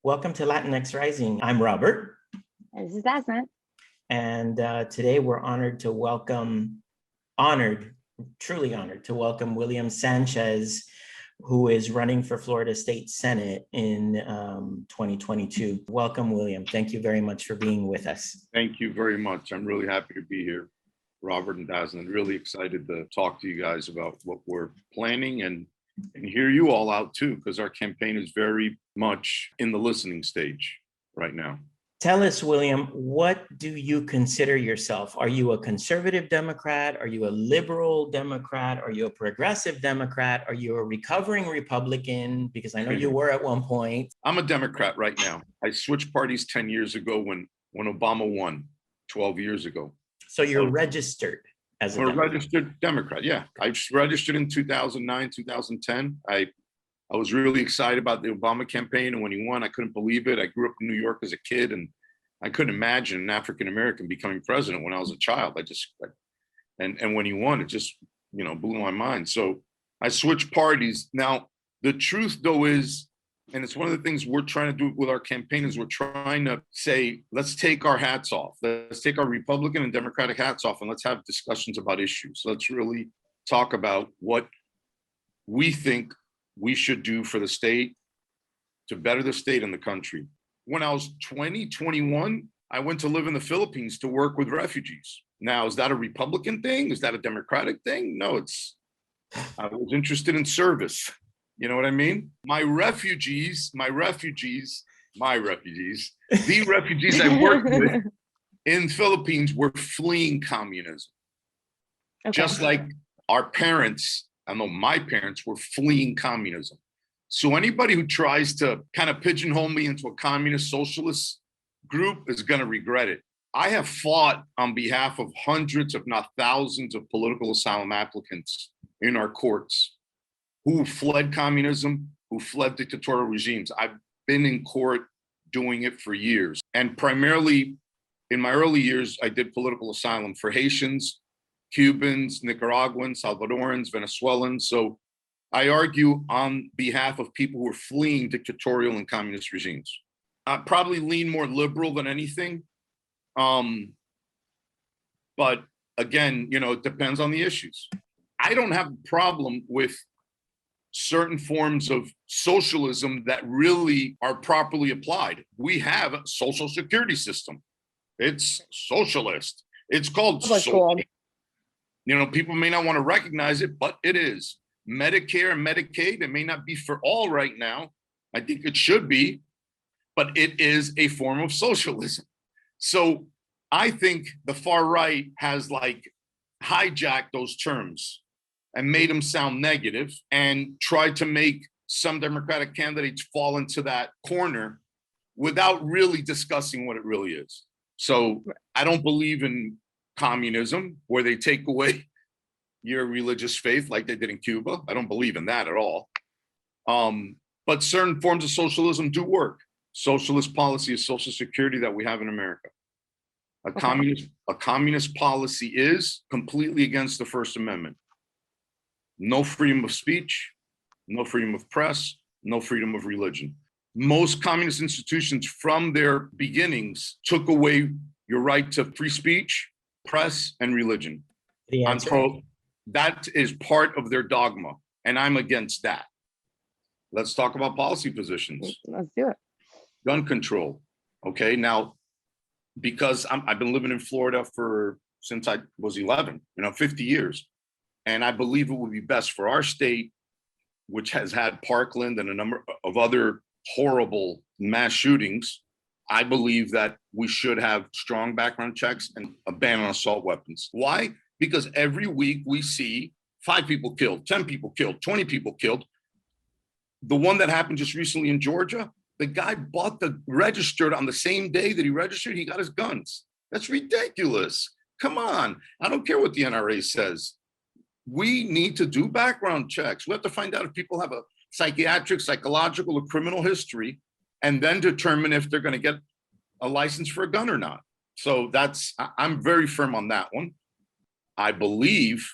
Welcome to Latinx Rising. I'm Robert. This is Asma. And today we're truly honored to welcome William Sanchez, who is running for Florida State Senate in 2022. Welcome, William. Thank you very much for being with us. Thank you very much. I'm really happy to be here, Robert and Dazzlin. Really excited to talk to you guys about what we're planning and hear you all out too, because our campaign is very much in the listening stage right now. Tell us, William, what do you consider yourself? Are you a conservative Democrat? Are you a liberal Democrat? Are you a progressive Democrat? Are you a recovering Republican? Because I know you were at one point. I'm a Democrat right now. I switched parties 10 years ago when Obama won 12 years ago. So you're registered as a Democrat. Registered Democrat, yeah. I registered in 2009, 2010. I was really excited about the Obama campaign, and when he won, I couldn't believe it. I grew up in New York as a kid, and I couldn't imagine an African-American becoming president when I was a child. And when he won, it just, blew my mind. So I switched parties. Now, the truth though is, and it's one of the things we're trying to do with our campaign, is we're trying to say, let's take our hats off. Let's take our Republican and Democratic hats off, and let's have discussions about issues. Let's really talk about what we think we should do for the state to better the state and the country. When I was 21, I went to live in the Philippines to work with refugees. Now, is that a Republican thing? Is that a Democratic thing? No, I was interested in service. You know what I mean? The refugees I worked with in Philippines were fleeing communism. Okay. Just like our parents, I know my parents were fleeing communism. So anybody who tries to kind of pigeonhole me into a communist socialist group is going to regret it. I have fought on behalf of hundreds, if not thousands, of political asylum applicants in our courts who fled communism, who fled dictatorial regimes. I've been in court doing it for years. And primarily in my early years, I did political asylum for Haitians, Cubans, Nicaraguans, Salvadorans, Venezuelans. So I argue on behalf of people who are fleeing dictatorial and communist regimes. I probably lean more liberal than anything. But again, it depends on the issues. I don't have a problem with certain forms of socialism that really are properly applied. We have a social security system. It's socialist. It's called social. People may not want to recognize it, but it is. Medicare and Medicaid, it may not be for all right now. I think it should be, but it is a form of socialism. So I think the far right has hijacked those terms and made them sound negative and tried to make some Democratic candidates fall into that corner without really discussing what it really is. So I don't believe in communism where they take away your religious faith like they did in Cuba. I don't believe in that at all. But certain forms of socialism do work. Socialist policy is Social Security that we have in America. A communist policy is completely against the First Amendment. No freedom of speech, no freedom of press, no freedom of religion. Most communist institutions from their beginnings took away your right to free speech, press, and religion. That is part of their dogma, and I'm against that. Let's talk about policy positions. Let's do it. Gun control. Okay, now, because I've been living in Florida since I was 11, 50 years. And I believe it would be best for our state, which has had Parkland and a number of other horrible mass shootings. I believe that we should have strong background checks and a ban on assault weapons. Why? Because every week we see 5 people killed, 10 people killed, 20 people killed. The one that happened just recently in Georgia, the guy registered on the same day that he registered, he got his guns. That's ridiculous. Come on. I don't care what the NRA says. We need to do background checks. We have to find out if people have a psychiatric, psychological, or criminal history, and then determine if they're going to get a license for a gun or not. So I'm very firm on that one. I believe,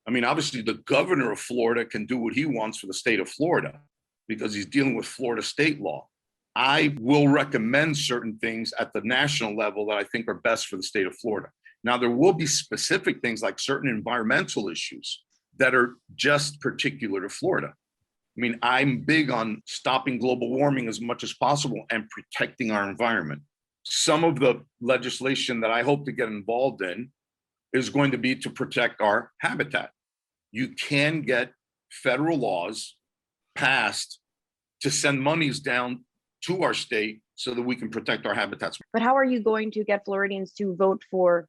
obviously the governor of Florida can do what he wants for the state of Florida because he's dealing with Florida state law. I will recommend certain things at the national level that I think are best for the state of Florida. Now, there will be specific things like certain environmental issues that are just particular to Florida. I mean, I'm big on stopping global warming as much as possible and protecting our environment. Some of the legislation that I hope to get involved in is going to be to protect our habitat. You can get federal laws passed to send monies down to our state so that we can protect our habitats. But how are you going to get Floridians to vote for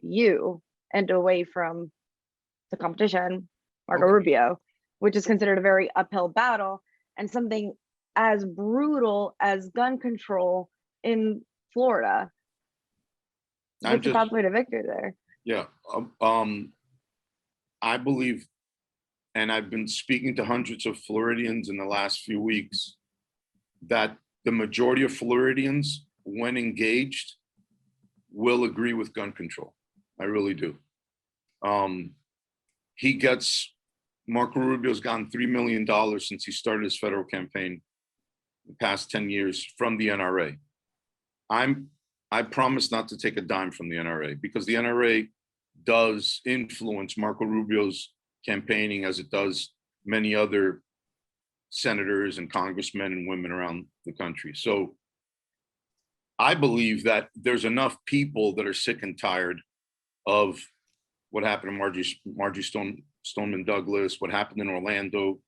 you and away from the competition, Marco Rubio, which is considered a very uphill battle, and something as brutal as gun control in Florida? What's the pathway to victory there? Yeah, I believe, and I've been speaking to hundreds of Floridians in the last few weeks, that the majority of Floridians, when engaged, will agree with gun control. I really do. Marco Rubio's gotten $3 million since he started his federal campaign the past 10 years from the NRA. I promise not to take a dime from the NRA, because the NRA does influence Marco Rubio's campaigning as it does many other senators and congressmen and women around the country. So I believe that there's enough people that are sick and tired of what happened to Margie Stoneman Douglas, what happened in Orlando,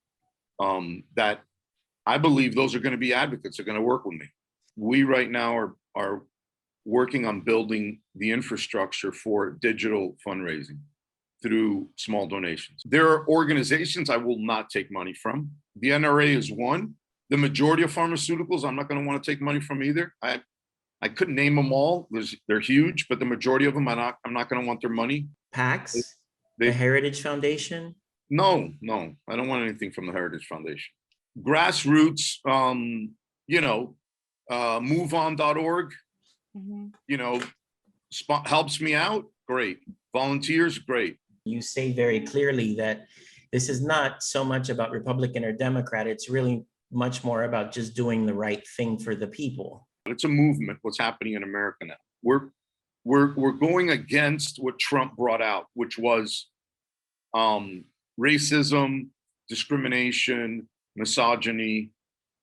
that I believe those are going to be advocates, are going to work with me. We right now are working on building the infrastructure for digital fundraising through small donations. There are organizations I will not take money from. The NRA is one. The majority of pharmaceuticals, I'm not going to want to take money from either. I couldn't name them all. They're huge, but the majority of them, I'm not going to want their money. PACs, the Heritage Foundation? No, I don't want anything from the Heritage Foundation. Grassroots, moveon.org, helps me out, great. Volunteers, great. You say very clearly that this is not so much about Republican or Democrat, it's really much more about just doing the right thing for the people. It's a movement, what's happening in America now. We're going against what Trump brought out, which was racism, discrimination, misogyny,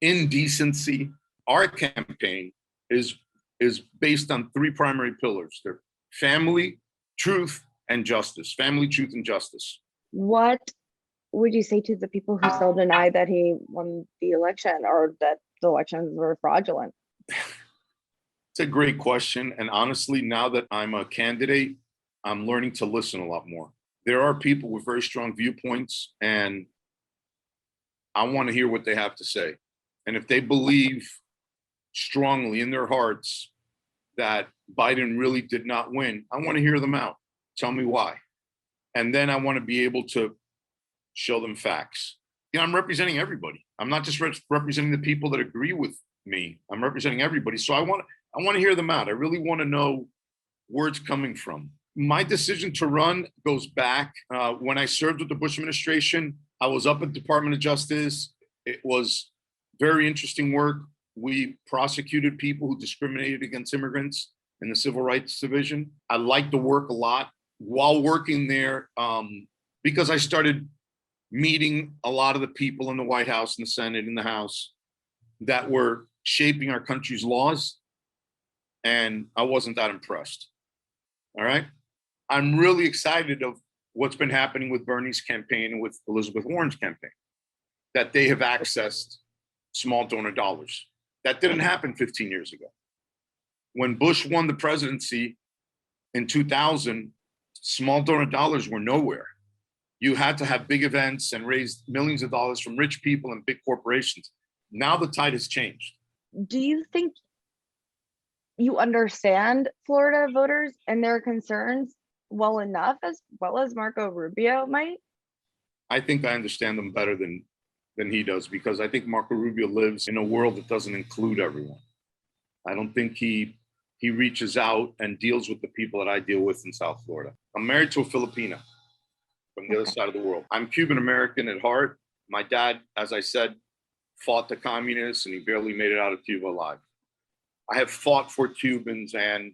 indecency. Our campaign is based on three primary pillars. They're family, truth, and justice. Family, truth, and justice. What would you say to the people who still deny that he won the election or that the elections were fraudulent? It's a great question. And honestly, now that I'm a candidate, I'm learning to listen a lot more. There are people with very strong viewpoints, and I want to hear what they have to say. And if they believe strongly in their hearts that Biden really did not win, I want to hear them out. Tell me why. And then I want to be able to show them facts. I'm representing everybody. I'm not just representing the people that agree with me. I'm representing everybody. So I want to hear them out. I really want to know where it's coming from. My decision to run goes back when I served with the Bush administration. I was up at the Department of Justice. It was very interesting work. We prosecuted people who discriminated against immigrants in the Civil Rights Division. I liked the work a lot. While working there, because I started meeting a lot of the people in the White House and the Senate and the House that were shaping our country's laws, and I wasn't that impressed. All right. I'm really excited of what's been happening with Bernie's campaign and with Elizabeth Warren's campaign, that they have accessed small donor dollars. That didn't happen 15 years ago. When Bush won the presidency in 2000, small donor dollars were nowhere. You had to have big events and raise millions of dollars from rich people and big corporations. Now the tide has changed. Do you think you understand Florida voters and their concerns well enough, as well as Marco Rubio might? I think I understand them better than he does, because I think Marco Rubio lives in a world that doesn't include everyone. I don't think he reaches out and deals with the people that I deal with in South Florida. I'm married to a Filipina from the other side of the world. I'm Cuban American at heart. My dad, as I said, fought the communists and he barely made it out of Cuba alive. I have fought for Cubans and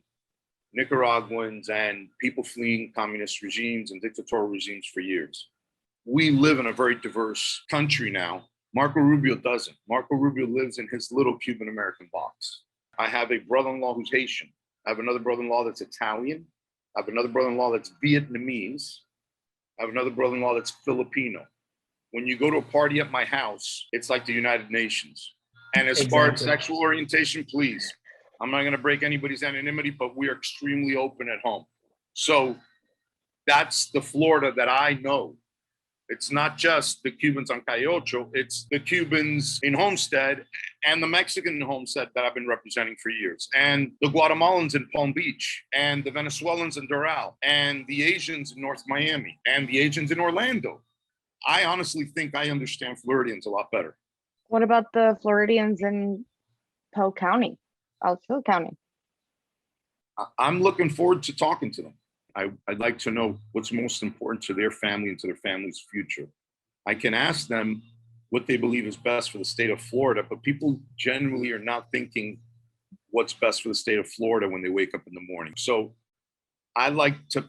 Nicaraguans and people fleeing communist regimes and dictatorial regimes for years. We live in a very diverse country now. Marco Rubio doesn't. Marco Rubio lives in his little Cuban American box. I have a brother-in-law who's Haitian. I have another brother-in-law that's Italian. I have another brother-in-law that's Vietnamese. I have another brother-in-law that's Filipino. When you go to a party at my house, it's like the United Nations. And as far as sexual orientation, please, I'm not going to break anybody's anonymity, but we are extremely open at home. So that's the Florida that I know. It's not just the Cubans on Calle Ocho, it's the Cubans in Homestead and the Mexican in Homestead that I've been representing for years, and the Guatemalans in Palm Beach, and the Venezuelans in Doral, and the Asians in North Miami, and the Asians in Orlando. I honestly think I understand Floridians a lot better. What about the Floridians in Poe County, Alachua County? I'm looking forward to talking to them. I'd like to know what's most important to their family and to their family's future. I can ask them what they believe is best for the state of Florida, but people generally are not thinking what's best for the state of Florida when they wake up in the morning. So I like to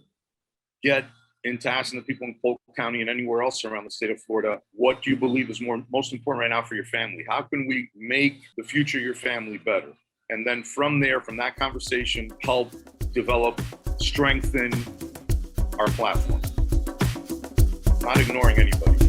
get into asking the people in Polk County and anywhere else around the state of Florida, what do you believe is most important right now for your family? How can we make the future of your family better? And then from there, from that conversation, help develop, strengthen our platform. Not ignoring anybody.